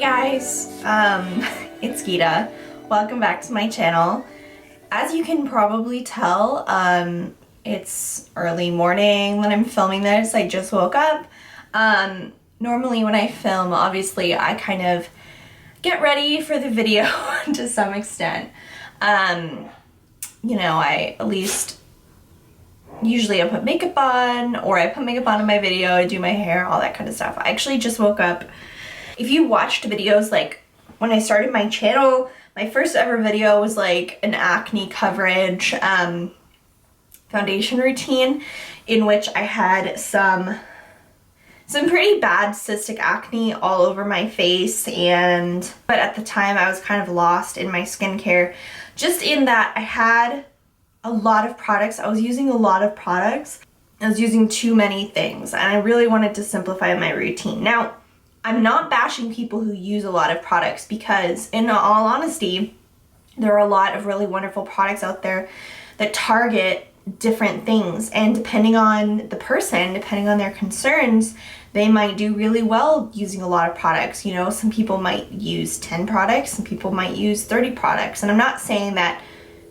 guys, it's Gita. Welcome back to my channel. As you can probably tell, it's early morning when I'm filming this. I just woke up. Normally when I film, obviously I kind of get ready for the video to some extent. You know, I at least usually I put makeup on, or I put makeup on in my video, I do my hair, all that kind of stuff. I actually just woke up. If you watched videos like when I started my channel, my first ever video was like an acne coverage foundation routine in which I had some pretty bad cystic acne all over my face, but at the time I was kind of lost in my skincare, just in that I had a lot of products. I was using a lot of products. I was using too many things, and I really wanted to simplify my routine. Now, I'm not bashing people who use a lot of products, because in all honesty, there are a lot of really wonderful products out there that target different things, and depending on the person, depending on their concerns, they might do really well using a lot of products. You know, some people might use 10 products, some people might use 30 products, and I'm not saying that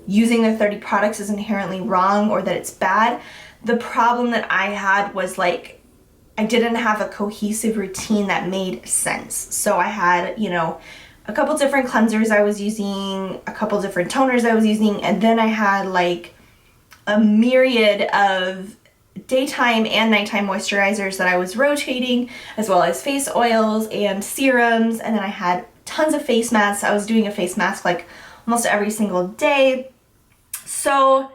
using the 30 products is inherently wrong or that it's bad. The problem that I had was like, I didn't have a cohesive routine that made sense. So I had, you know, a couple different cleansers I was using, a couple different toners I was using, and then I had like a myriad of daytime and nighttime moisturizers that I was rotating, as well as face oils and serums, and then I had tons of face masks. I was doing a face mask like almost every single day. So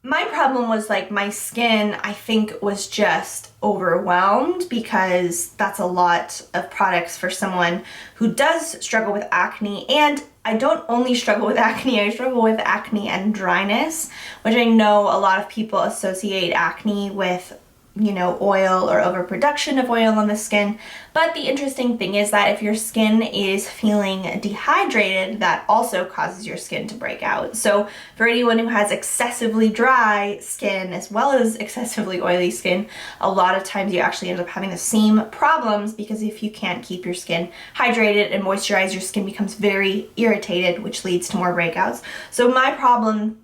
my problem was like my skin, I think, was just overwhelmed, because that's a lot of products for someone who does struggle with acne. And I don't only struggle with acne, I struggle with acne and dryness, which I know a lot of people associate acne with, you know, oil or overproduction of oil on the skin. But the interesting thing is that if your skin is feeling dehydrated, that also causes your skin to break out. So for anyone who has excessively dry skin as well as excessively oily skin, a lot of times you actually end up having the same problems, because if you can't keep your skin hydrated and moisturized, your skin becomes very irritated, which leads to more breakouts. So my problem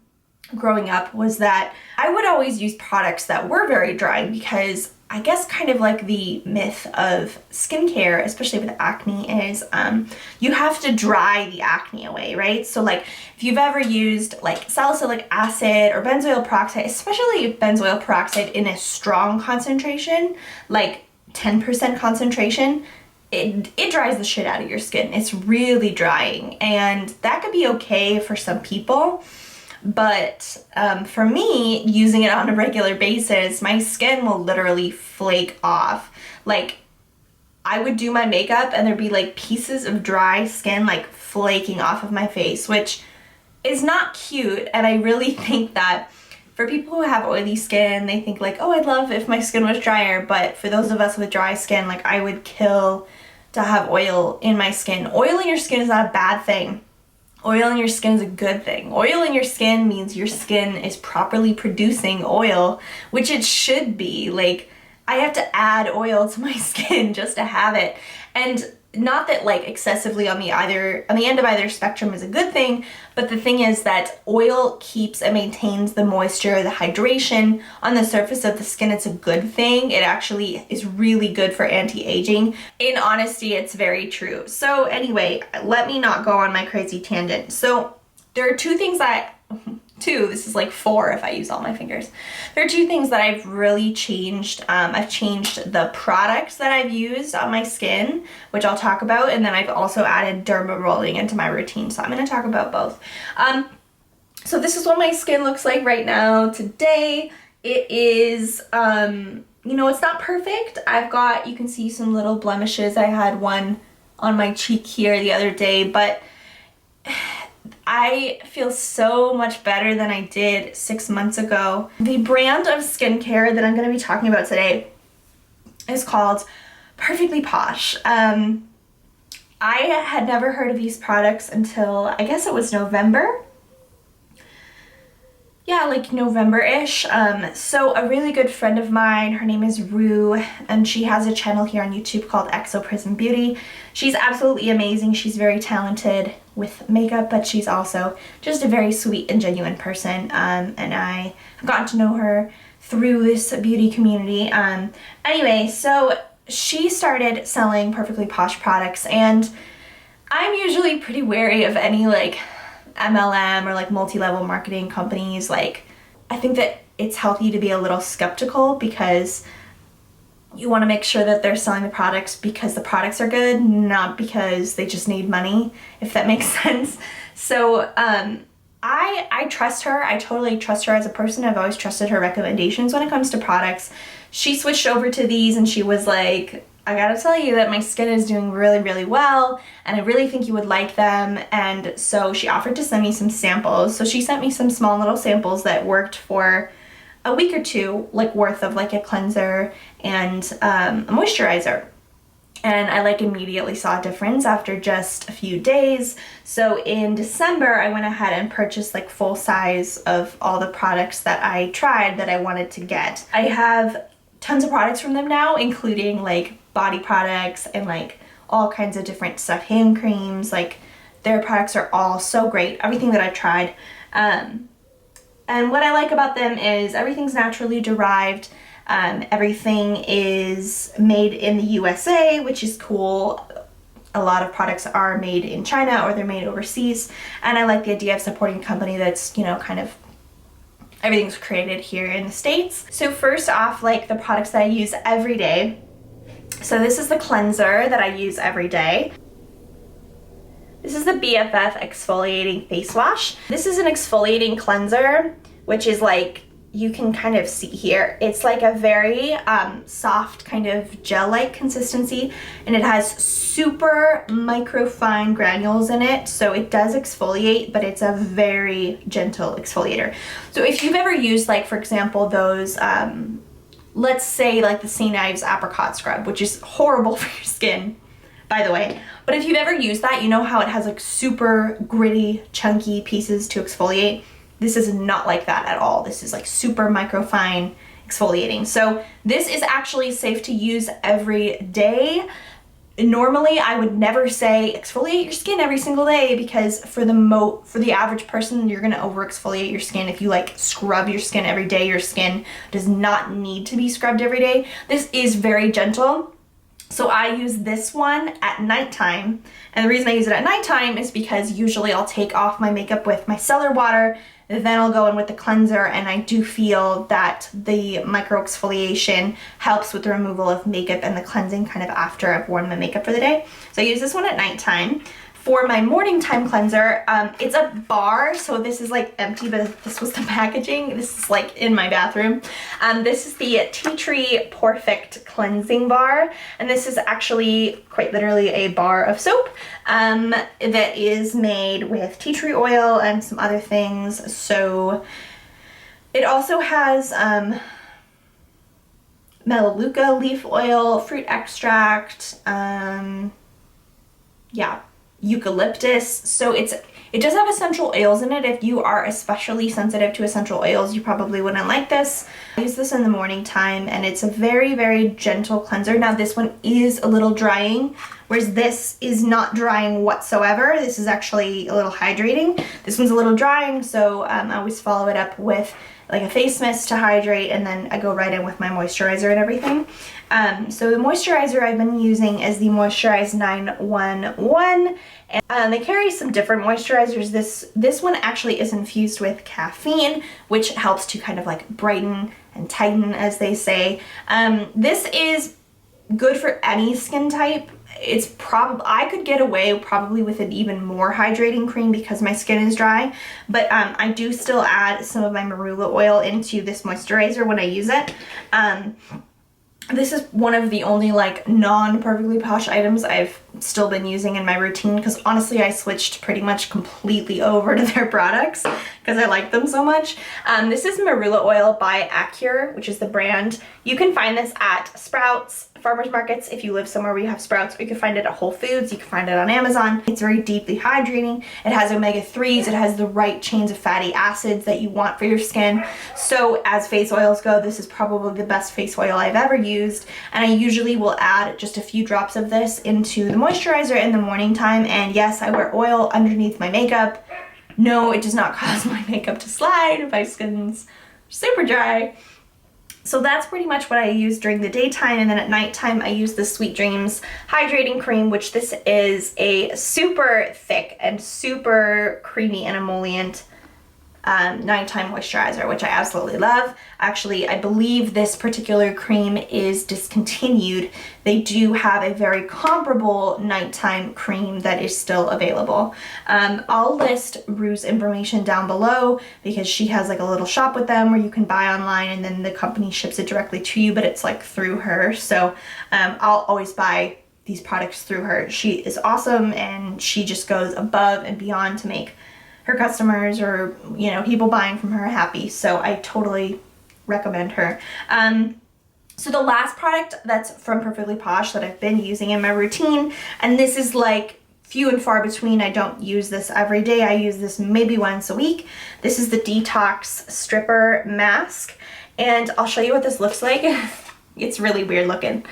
growing up was that I would always use products that were very dry, because I guess kind of like the myth of skincare, especially with acne, is you have to dry the acne away, right? So like if you've ever used like salicylic acid or benzoyl peroxide, especially benzoyl peroxide in a strong concentration, like 10% concentration, it dries the shit out of your skin. It's really drying, and that could be okay for some people. But for me, using it on a regular basis, my skin will literally flake off. Like, I would do my makeup and there'd be like pieces of dry skin like flaking off of my face, which is not cute. And I really think that for people who have oily skin, they think like, oh, I'd love if my skin was drier. But for those of us with dry skin, like, I would kill to have oil in my skin. Oil in your skin is not a bad thing. Oil in your skin is a good thing. Oil in your skin means your skin is properly producing oil, which it should be. Like, I have to add oil to my skin just to have it. And not that like excessively on the end of either spectrum is a good thing, but the thing is that oil keeps and maintains the moisture, the hydration on the surface of the skin. It's a good thing. It actually is really good for anti-aging. In honesty, it's very true. So anyway, let me not go on my crazy tangent. So there are this is like 4 if I use all my fingers. There are 2 things that I've really changed. I've changed the products that I've used on my skin, which I'll talk about, and then I've also added derma rolling into my routine, so I'm going to talk about both. So this is what my skin looks like right now today. It is, you know, it's not perfect. You can see some little blemishes. I had one on my cheek here the other day, but I feel so much better than I did 6 months ago. The brand of skincare that I'm going to be talking about today is called Perfectly Posh. I had never heard of these products until I guess it was November. yeah, like November-ish. So a really good friend of mine, her name is Rue, and she has a channel here on YouTube called Exo Prism Beauty. She's absolutely amazing. She's very talented with makeup, but she's also just a very sweet and genuine person. And I have gotten to know her through this beauty community. Anyway, so she started selling Perfectly Posh products, and I'm usually pretty wary of any like MLM or like multi-level marketing companies. Like, I think that it's healthy to be a little skeptical because you want to make sure that they're selling the products because the products are good, not because they just need money, if that makes sense. So I trust her. I totally trust her as a person. I've always trusted her recommendations when it comes to products. She switched over to these and she was like, I gotta tell you that my skin is doing really, really well, and I really think you would like them. And so she offered to send me some samples. So she sent me some small little samples that worked for a week or two, like worth of like a cleanser and a moisturizer. And I like immediately saw a difference after just a few days. So in December, I went ahead and purchased like full size of all the products that I tried that I wanted to get. I have tons of products from them now, including like body products and like all kinds of different stuff, hand creams. Like, their products are all so great, everything that I've tried. And what I like about them is everything's naturally derived. Everything is made in the USA, which is cool. A lot of products are made in China or they're made overseas. And I like the idea of supporting a company that's, you know, kind of everything's created here in the States. So first off, like the products that I use every day. So this is the cleanser that I use every day. This is the BFF Exfoliating Face Wash. This is an exfoliating cleanser, which is like, you can kind of see here, it's like a very soft kind of gel-like consistency, and it has super microfine granules in it, so it does exfoliate, but it's a very gentle exfoliator. So if you've ever used, like, for example, those let's say like the St. Ives apricot scrub, which is horrible for your skin, by the way, but if you've ever used that, you know how it has like super gritty, chunky pieces to exfoliate. This is not like that at all. This is like super microfine exfoliating. So this is actually safe to use every day. Normally, I would never say exfoliate your skin every single day, because for the average person, you're gonna over exfoliate your skin. If you like scrub your skin every day, your skin does not need to be scrubbed every day. This is very gentle. So I use this one at nighttime. And the reason I use it at nighttime is because usually I'll take off my makeup with my micellar water, then I'll go in with the cleanser, and I do feel that the micro exfoliation helps with the removal of makeup and the cleansing kind of after I've worn my makeup for the day. So I use this one at nighttime. For my morning time cleanser, it's a bar, so this is like empty, but this was the packaging. This is like in my bathroom. This is the Tea Tree pore-fect cleansing bar, and this is actually quite literally a bar of soap that is made with tea tree oil and some other things. So it also has melaleuca leaf oil, fruit extract, yeah, eucalyptus. So it does have essential oils in it. If you are especially sensitive to essential oils, you probably wouldn't like this. I use this in the morning time, and it's a very, very gentle cleanser. Now this one is a little drying, whereas this is not drying whatsoever. This is actually a little hydrating. This one's a little drying, so I always follow it up with like a face mist to hydrate, and then I go right in with my moisturizer and everything. So the moisturizer I've been using is the Moisturize 911, and they carry some different moisturizers. This one actually is infused with caffeine, which helps to kind of like brighten and tighten, as they say. This is good for any skin type. It's probably, I could get away probably with an even more hydrating cream because my skin is dry, but I do still add some of my marula oil into this moisturizer when I use it. This is one of the only like non-Perfectly Posh items I've still been using in my routine, because honestly I switched pretty much completely over to their products because I like them so much. This is marula oil by Acure, which is the brand. You can find this at Sprouts, farmers markets if you live somewhere where you have Sprouts, or you can find it at Whole Foods, you can find it on Amazon. It's very deeply hydrating. It has omega-3s, it has the right chains of fatty acids that you want for your skin. So as face oils go, this is probably the best face oil I've ever used, and I usually will add just a few drops of this into the moisturizer in the morning time. And yes, I wear oil underneath my makeup. No, it does not cause my makeup to slide if my skin's super dry. So that's pretty much what I use during the daytime, and then at nighttime I use the Sweet Dreams Hydrating Cream, which this is a super thick and super creamy and emollient nighttime moisturizer, which I absolutely love. Actually, I believe this particular cream is discontinued. They do have a very comparable nighttime cream that is still available. I'll list Rue's information down below because she has like a little shop with them where you can buy online and then the company ships it directly to you, but it's like through her. So I'll always buy these products through her. She is awesome, and she just goes above and beyond to make her customers, or you know, people buying from her, happy. So I totally recommend her. So the last product that's from Perfectly Posh that I've been using in my routine, and this is like few and far between, I don't use this every day, I use this maybe once a week. This is the Detox Stripper Mask, and I'll show you what this looks like. It's really weird looking.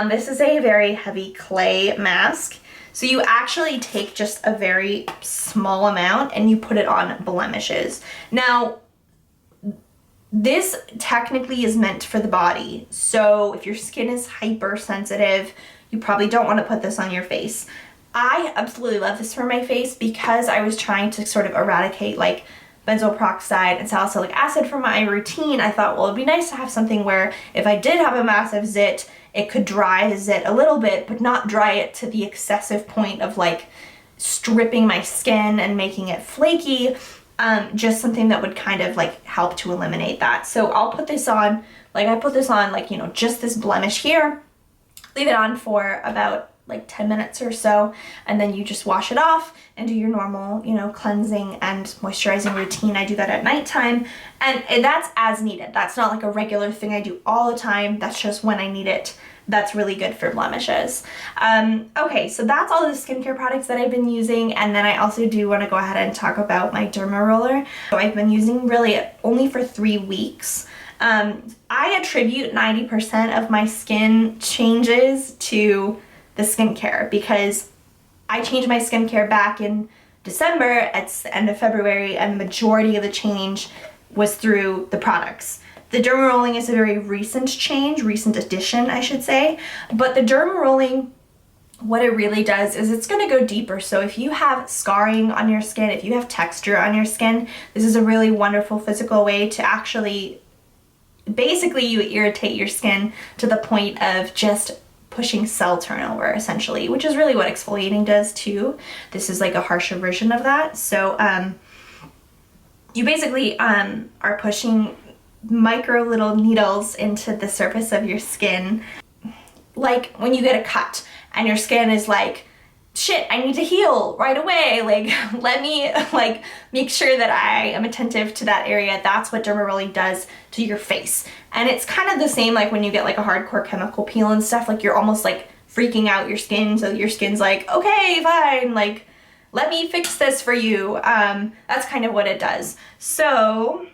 This is a very heavy clay mask. So you actually take just a very small amount and you put it on blemishes. Now, this technically is meant for the body. So if your skin is hypersensitive, you probably don't want to put this on your face. I absolutely love this for my face because I was trying to sort of eradicate like benzoyl peroxide and salicylic acid from my routine. I thought, well, it'd be nice to have something where if I did have a massive zit, it could dry the zit a little bit, but not dry it to the excessive point of like stripping my skin and making it flaky. Just something that would kind of like help to eliminate that. So I'll put this on, like I put this on like, you know, just this blemish here, leave it on for about like 10 minutes or so, and then you just wash it off and do your normal, you know, cleansing and moisturizing routine. I do that at nighttime, and that's as needed. That's not like a regular thing I do all the time. That's just when I need it. That's really good for blemishes. Okay, so that's all the skincare products that I've been using, and then I also do want to go ahead and talk about my Derma Roller. So I've been using really only for 3 weeks. I attribute 90% of my skin changes to the skincare because I changed my skincare back in December at the end of February, and the majority of the change was through the products. The Derma Rolling is a very recent change, recent addition I should say, but the Derma Rolling, what it really does is it's going to go deeper. So if you have scarring on your skin, if you have texture on your skin, this is a really wonderful physical way to actually, basically you irritate your skin to the point of just pushing cell turnover essentially, which is really what exfoliating does too. This is like a harsher version of that. So you basically are pushing micro little needles into the surface of your skin. Like when you get a cut and your skin is like, shit, I need to heal right away. Like, let me like make sure that I am attentive to that area. That's what Derma Rolling does to your face. And it's kind of the same like when you get like a hardcore chemical peel and stuff, like you're almost like freaking out your skin. So your skin's like, okay, fine. Like, let me fix this for you. That's kind of what it does. So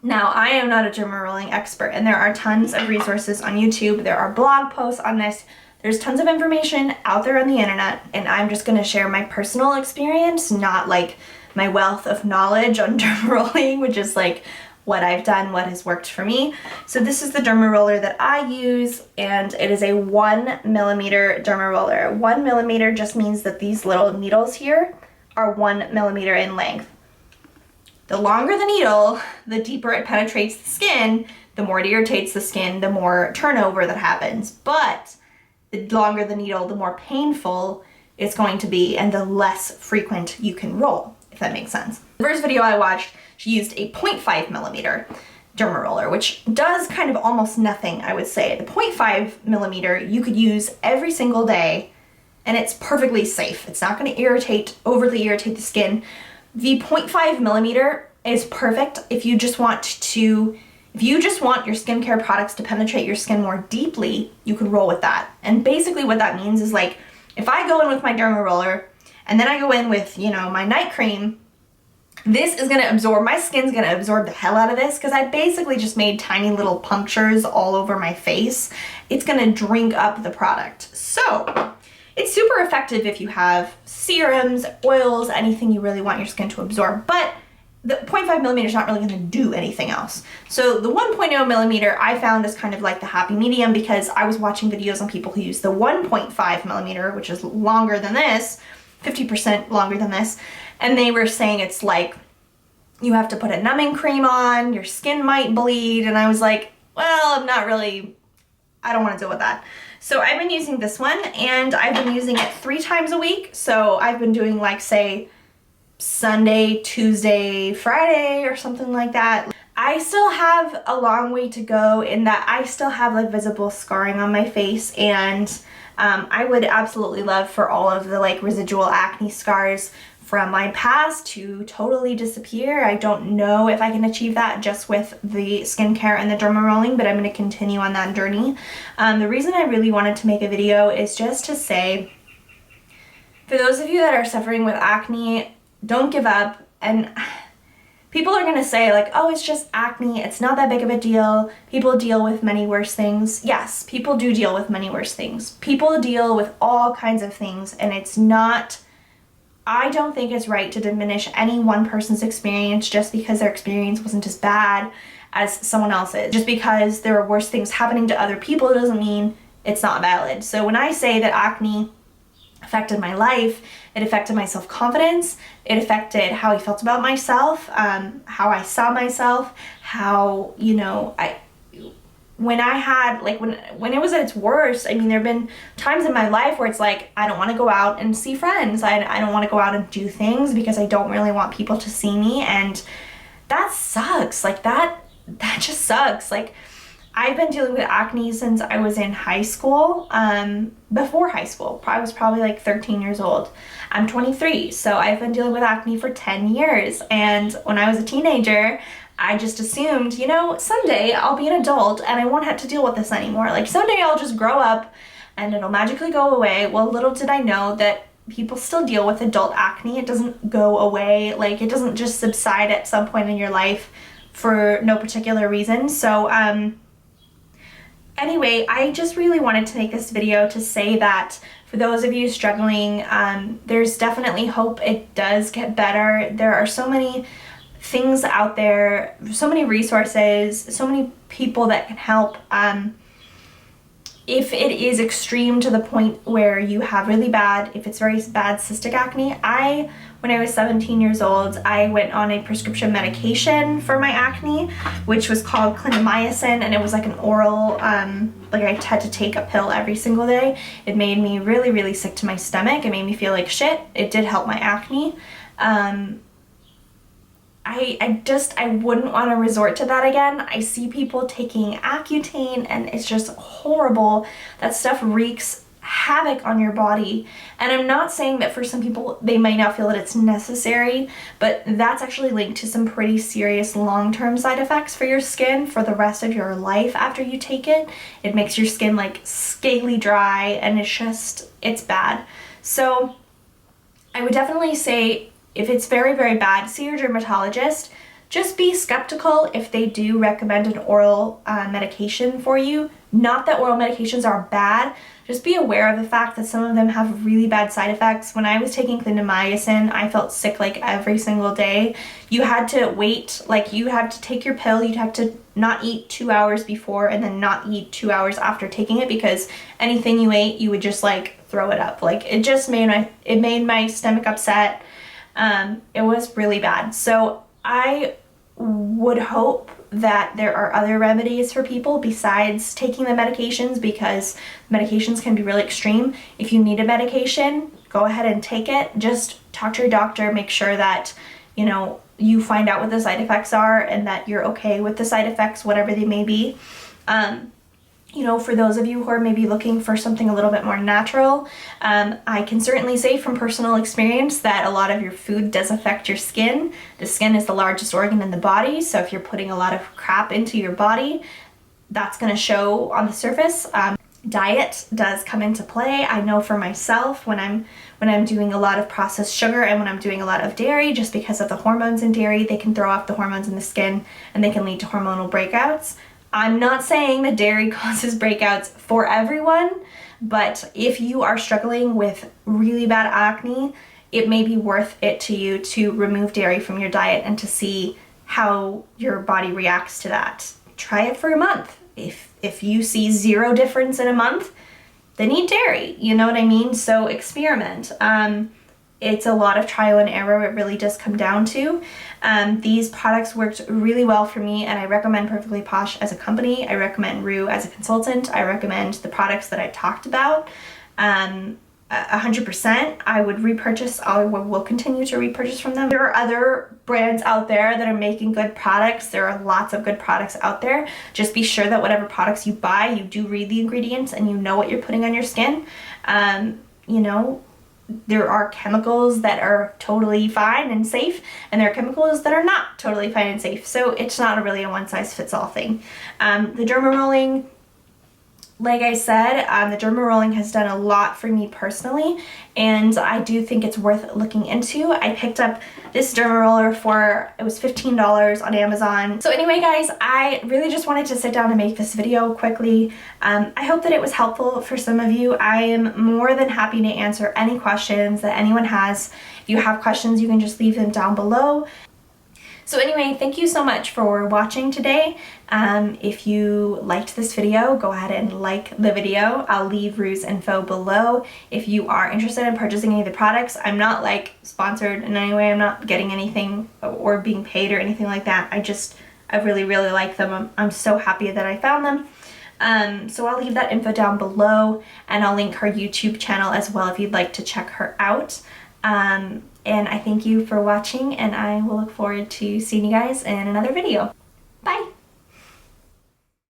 now I am not a Derma Rolling expert, and there are tons of resources on YouTube. There are blog posts on this. There's tons of information out there on the internet, and I'm just going to share my personal experience, not like my wealth of knowledge on Derma Rolling, which is like what I've done, what has worked for me. So this is the Derma Roller that I use, and it is a 1 millimeter Derma Roller. 1 millimeter just means that these little needles here are 1 millimeter in length. The longer the needle, the deeper it penetrates the skin, the more it irritates the skin, the more turnover that happens. But the longer the needle, the more painful it's going to be and the less frequent you can roll, if that makes sense. The first video I watched, she used a 0.5 millimeter Derma Roller, which does kind of almost nothing, I would say. The 0.5 millimeter you could use every single day and it's perfectly safe. It's not going to overly irritate the skin. The 0.5 millimeter is perfect if you just want your skincare products to penetrate your skin more deeply. You could roll with that. And basically what that means is, like, if I go in with my Derma Roller and then I go in with, you know, my night cream, this is gonna absorb, my skin's gonna absorb the hell out of this because I basically just made tiny little punctures all over my face. It's gonna drink up the product. So it's super effective if you have serums, oils, anything you really want your skin to absorb, but the 0.5 millimeter is not really gonna do anything else. So the 1.0 millimeter I found is kind of like the happy medium, because I was watching videos on people who use the 1.5 millimeter, which is longer than this, 50% longer than this, and they were saying it's like you have to put a numbing cream on, your skin might bleed, and I was like, well, I don't wanna deal with that. So I've been using this one, and I've been using it 3 times a week. So I've been doing, like, say, Sunday, Tuesday, Friday, or something like that. I still have a long way to go in that I still have, like, visible scarring on my face, and I would absolutely love for all of the, like, residual acne scars from my past to totally disappear. I don't know if I can achieve that just with the skincare and the derma rolling, but I'm going to continue on that journey. The reason I really wanted to make a video is just to say, for those of you that are suffering with acne, don't give up. And people are going to say, like, oh, it's just acne, it's not that big of a deal, people deal with many worse things. Yes, people do deal with many worse things. People deal with all kinds of things, and it's not, I don't think it's right to diminish any one person's experience just because their experience wasn't as bad as someone else's. Just because there are worse things happening to other people doesn't mean it's not valid. So when I say that acne affected my life, it affected my self-confidence, it affected how I felt about myself, how I saw myself, how, you know, when I had, like, when it was at its worst, I mean, there have been times in my life where it's like, I don't want to go out and see friends, I don't want to go out and do things because I don't really want people to see me, and that sucks. Like, that just sucks. Like, I've been dealing with acne since I was in high school. Before high school, I was probably like 13 years old. I'm 23, so I've been dealing with acne for 10 years. And when I was a teenager, I just assumed, you know, someday I'll be an adult and I won't have to deal with this anymore. Like, someday I'll just grow up and it'll magically go away. Well, little did I know that people still deal with adult acne. It doesn't go away. Like, it doesn't just subside at some point in your life for no particular reason. So, anyway, I just really wanted to make this video to say that for those of you struggling, there's definitely hope. It does get better. There are so many things out there, so many resources, so many people that can help. If it is extreme to the point where you have really bad, if it's very bad cystic acne, when I was 17 years old, I went on a prescription medication for my acne, which was called clindamycin, and it was like an oral, like I had to take a pill every single day. It made me really, really sick to my stomach. It made me feel like shit. It did help my acne. I wouldn't want to resort to that again. I see people taking Accutane and it's just horrible. That stuff wreaks havoc on your body. And I'm not saying that for some people they might not feel that it's necessary, but that's actually linked to some pretty serious long-term side effects for your skin for the rest of your life after you take it. It makes your skin like scaly dry, and it's bad. So I would definitely say, if it's very, very bad, see your dermatologist. Just be skeptical if they do recommend an oral medication for you. Not that oral medications are bad, just be aware of the fact that some of them have really bad side effects. When I was taking clindamycin, I felt sick like every single day. You had to wait, like you had to take your pill, you'd have to not eat 2 hours before and then not eat 2 hours after taking it, because anything you ate, you would just like throw it up. Like, it just made my stomach upset. It was really bad. So I would hope that there are other remedies for people besides taking the medications, because medications can be really extreme. If you need a medication, go ahead and take it. Just talk to your doctor, make sure that, you know, you find out what the side effects are and that you're okay with the side effects, whatever they may be. you know, for those of you who are maybe looking for something a little bit more natural, I can certainly say from personal experience that a lot of your food does affect your skin. The skin is the largest organ in the body, so if you're putting a lot of crap into your body, that's going to show on the surface. Diet does come into play. I know for myself when I'm doing a lot of processed sugar and when I'm doing a lot of dairy, just because of the hormones in dairy, they can throw off the hormones in the skin and they can lead to hormonal breakouts. I'm not saying that dairy causes breakouts for everyone, but if you are struggling with really bad acne, it may be worth it to you to remove dairy from your diet and to see how your body reacts to that. Try it for a month. If you see zero difference in a month, then eat dairy, you know what I mean? So experiment. It's a lot of trial and error, it really does come down to. These products worked really well for me, and I recommend Perfectly Posh as a company. I recommend Rue as a consultant. I recommend the products that I talked about. 100%. I would repurchase. I will continue to repurchase from them. There are other brands out there that are making good products. There are lots of good products out there. Just be sure that whatever products you buy, you do read the ingredients and you know what you're putting on your skin. You know, there are chemicals that are totally fine and safe, and there are chemicals that are not totally fine and safe. So it's not really a one-size-fits-all thing. The derma rolling, like I said, the derma rolling has done a lot for me personally, and I do think it's worth looking into. I picked up this derma roller for, it was $15 on Amazon. So anyway guys, I really just wanted to sit down and make this video quickly. I hope that it was helpful for some of you. I am more than happy to answer any questions that anyone has. If you have questions, you can just leave them down below. So anyway, thank you so much for watching today. If you liked this video, go ahead and like the video. I'll leave Rue's info below. If you are interested in purchasing any of the products, I'm not like sponsored in any way. I'm not getting anything or being paid or anything like that. I really, really like them. I'm so happy that I found them. So I'll leave that info down below, and I'll link her YouTube channel as well if you'd like to check her out. And I thank you for watching, and I will look forward to seeing you guys in another video.